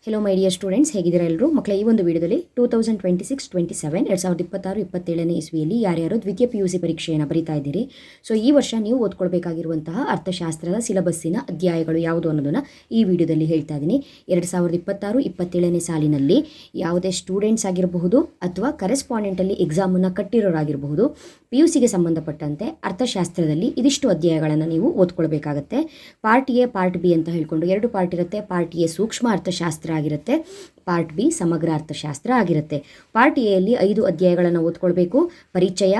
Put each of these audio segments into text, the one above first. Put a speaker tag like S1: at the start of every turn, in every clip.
S1: Hello my dear students, ಹೇಗಿದ್ದೀರಾ ಎಲ್ಲರೂ? ಮಕ್ಕಳ ಈ ಒಂದು ವಿಡಿಯೋದಲ್ಲಿ 2026-27 2026-27ನೇ ಇಸ್ವಿಯಲ್ಲಿ ಯಾರ್ಯಾರು ದ್ವಿತೀಯ PUC ಪರೀಕ್ಷೆಯನ್ನು ಬರೀತಾ ಇದ್ದೀರಿ. ಸೊ ಈ ವರ್ಷ ನೀವು ಓದ್ಕೊಳ್ಬೇಕಾಗಿರುವಂತಹ ಅರ್ಥಶಾಸ್ತ್ರದ ಸಿಲೆಬಸ್ಸಿನ ಅಧ್ಯಾಯಗಳು ಯಾವುದು ಅನ್ನೋದನ್ನು ಈ ವಿಡಿಯೋದಲ್ಲಿ ಹೇಳ್ತಾ ಇದ್ದೀನಿ. 2026-27ನೇ ಸಾಲಿನಲ್ಲಿ ಯಾವುದೇ ಸ್ಟೂಡೆಂಟ್ಸ್ ಆಗಿರಬಹುದು ಅಥವಾ ಕರೆಸ್ಪಾಂಡೆಂಟಲ್ಲಿ ಎಕ್ಸಾಮನ್ನು ಕಟ್ಟಿರೋರಾಗಿರಬಹುದು, PUCಗೆ ಸಂಬಂಧಪಟ್ಟಂತೆ ಅರ್ಥಶಾಸ್ತ್ರದಲ್ಲಿ ಇದಿಷ್ಟು ಅಧ್ಯಾಯಗಳನ್ನು ನೀವು ಓದ್ಕೊಳ್ಬೇಕಾಗತ್ತೆ. ಪಾರ್ಟ್ ಎ, ಪಾರ್ಟ್ ಬಿ ಅಂತ ಹೇಳ್ಕೊಂಡು 2 ಪಾರ್ಟ್ ಇರುತ್ತೆ. ಪಾರ್ಟ್ ಎ ಸೂಕ್ಷ್ಮ ಅರ್ಥಶಾಸ್ತ್ರ ಆಗಿರುತ್ತೆ, ಪಾರ್ಟ್ ಬಿ ಸಮಗ್ರ ಅರ್ಥಶಾಸ್ತ್ರ ಆಗಿರುತ್ತೆ. ಪಾರ್ಟ್ ಎಯಲ್ಲಿ 5 ಅಧ್ಯಾಯಗಳನ್ನು ಓದ್ಕೊಳ್ಬೇಕು. ಪರಿಚಯ,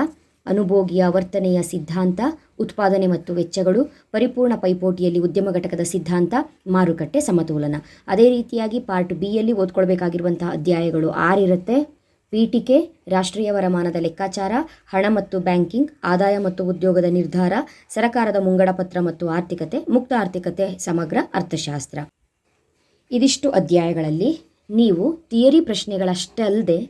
S1: ಅನುಭೋಗಿಯ ವರ್ತನೆಯ ಸಿದ್ಧಾಂತ, ಉತ್ಪಾದನೆ ಮತ್ತು ವೆಚ್ಚಗಳು, ಪರಿಪೂರ್ಣ ಪೈಪೋಟಿಯಲ್ಲಿ ಉದ್ಯಮ ಘಟಕದ ಸಿದ್ಧಾಂತ, ಮಾರುಕಟ್ಟೆ ಸಮತೋಲನ. ಅದೇ ರೀತಿಯಾಗಿ ಪಾರ್ಟ್ ಬಿಯಲ್ಲಿ ಓದ್ಕೊಳ್ಬೇಕಾಗಿರುವಂತಹ ಅಧ್ಯಾಯಗಳು 6 ಇರುತ್ತೆ. ಪೀಠಿಕೆ, ರಾಷ್ಟ್ರೀಯ ವರಮಾನದ ಲೆಕ್ಕಾಚಾರ, ಹಣ ಮತ್ತು ಬ್ಯಾಂಕಿಂಗ್, ಆದಾಯ ಮತ್ತು ಉದ್ಯೋಗದ ನಿರ್ಧಾರ, ಸರಕಾರದ ಮುಂಗಡ ಪತ್ರ ಮತ್ತು ಆರ್ಥಿಕತೆ, ಮುಕ್ತ ಆರ್ಥಿಕತೆ, ಸಮಗ್ರ ಅರ್ಥಶಾಸ್ತ್ರ. ಇದಿಷ್ಟು ಅಧ್ಯಾಯಗಳಲ್ಲಿ ನೀವು ಥಿಯರಿ ಪ್ರಶ್ನೆಗಳಷ್ಟೇ ಅಲ್ಲದೆ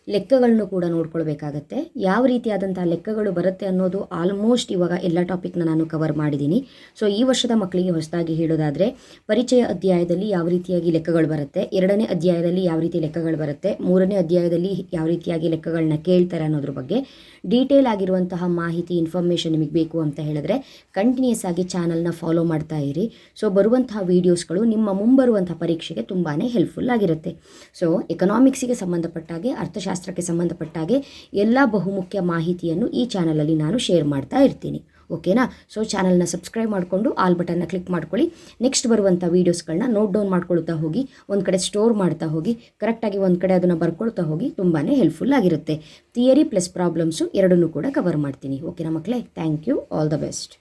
S1: ಲೆಕ್ಕಗಳನ್ನು ಕೂಡ ನೋಡ್ಕೊಳ್ಬೇಕಾಗತ್ತೆ. ಯಾವ ರೀತಿಯಾದಂಥ ಲೆಕ್ಕಗಳು ಬರುತ್ತೆ ಅನ್ನೋದು ಆಲ್ಮೋಸ್ಟ್ ಇವಾಗ ಎಲ್ಲ ಟಾಪಿಕ್ನ ನಾನು ಕವರ್ ಮಾಡಿದ್ದೀನಿ. ಸೊ ಈ ವರ್ಷದ ಮಕ್ಕಳಿಗೆ ಹೊಸದಾಗಿ ಹೇಳೋದಾದರೆ, ಪರಿಚಯ ಅಧ್ಯಾಯದಲ್ಲಿ ಯಾವ ರೀತಿಯಾಗಿ ಲೆಕ್ಕಗಳು ಬರುತ್ತೆ, 2ನೇ ಅಧ್ಯಾಯದಲ್ಲಿ ಯಾವ ರೀತಿ ಲೆಕ್ಕಗಳು ಬರುತ್ತೆ, 3ನೇ ಅಧ್ಯಾಯದಲ್ಲಿ ಯಾವ ರೀತಿಯಾಗಿ ಲೆಕ್ಕಗಳನ್ನ ಕೇಳ್ತಾರೆ ಅನ್ನೋದ್ರ ಬಗ್ಗೆ ಡೀಟೇಲ್ ಆಗಿರುವಂತಹ ಮಾಹಿತಿ, ಇನ್ಫಾರ್ಮೇಷನ್ ನಿಮಗೆ ಬೇಕು ಅಂತ ಹೇಳಿದ್ರೆ ಕಂಟಿನ್ಯೂಸ್ ಆಗಿ ಚಾನಲ್ನ ಫಾಲೋ ಮಾಡ್ತಾ ಇರಿ. ಸೊ ಬರುವಂತಹ ವೀಡಿಯೋಸ್ಗಳು ನಿಮ್ಮ ಮುಂಬರುವಂಥ ಪರೀಕ್ಷೆಗೆ ತುಂಬಾ ಹೆಲ್ಪ್ಫುಲ್ ಆಗಿರುತ್ತೆ. ಸೊ ಎಕನಾಮಿಕ್ಸಿಗೆ ಸಂಬಂಧಪಟ್ಟಾಗೆ, ಅರ್ಥಶಾಸ್ತ್ರಕ್ಕೆ ಸಂಬಂಧಪಟ್ಟಾಗೆ ಎಲ್ಲ ಬಹುಮುಖ್ಯ ಮಾಹಿತಿಯನ್ನು ಈ ಚಾನಲಲ್ಲಿ ನಾನು ಶೇರ್ ಮಾಡ್ತಾ ಇರ್ತೀನಿ. ಓಕೆನಾ? ಸೊ ಚಾನಲ್ನ ಸಬ್ಸ್ಕ್ರೈಬ್ ಮಾಡಿಕೊಂಡು ಆಲ್ ಬಟನ್ನ ಕ್ಲಿಕ್ ಮಾಡ್ಕೊಳ್ಳಿ. ನೆಕ್ಸ್ಟ್ ಬರುವಂಥ ವೀಡಿಯೋಸ್ಗಳನ್ನ ನೋಟ್ ಡೌನ್ ಮಾಡ್ಕೊಳ್ತಾ ಹೋಗಿ, ಒಂದು ಕಡೆ ಸ್ಟೋರ್ ಮಾಡ್ತಾ ಹೋಗಿ, ಕರೆಕ್ಟಾಗಿ ಒಂದು ಕಡೆ ಅದನ್ನು ಬರ್ಕೊಳ್ತಾ ಹೋಗಿ. ತುಂಬಾ ಹೆಲ್ಪ್ಫುಲ್ ಆಗಿರುತ್ತೆ. ಥಿಯರಿ ಪ್ಲಸ್ ಪ್ರಾಬ್ಲಮ್ಸು ಎರಡನ್ನೂ ಕೂಡ ಕವರ್ ಮಾಡ್ತೀನಿ. ಓಕೆನಾ ಮಕ್ಕಳೇ? Thank you. All the best.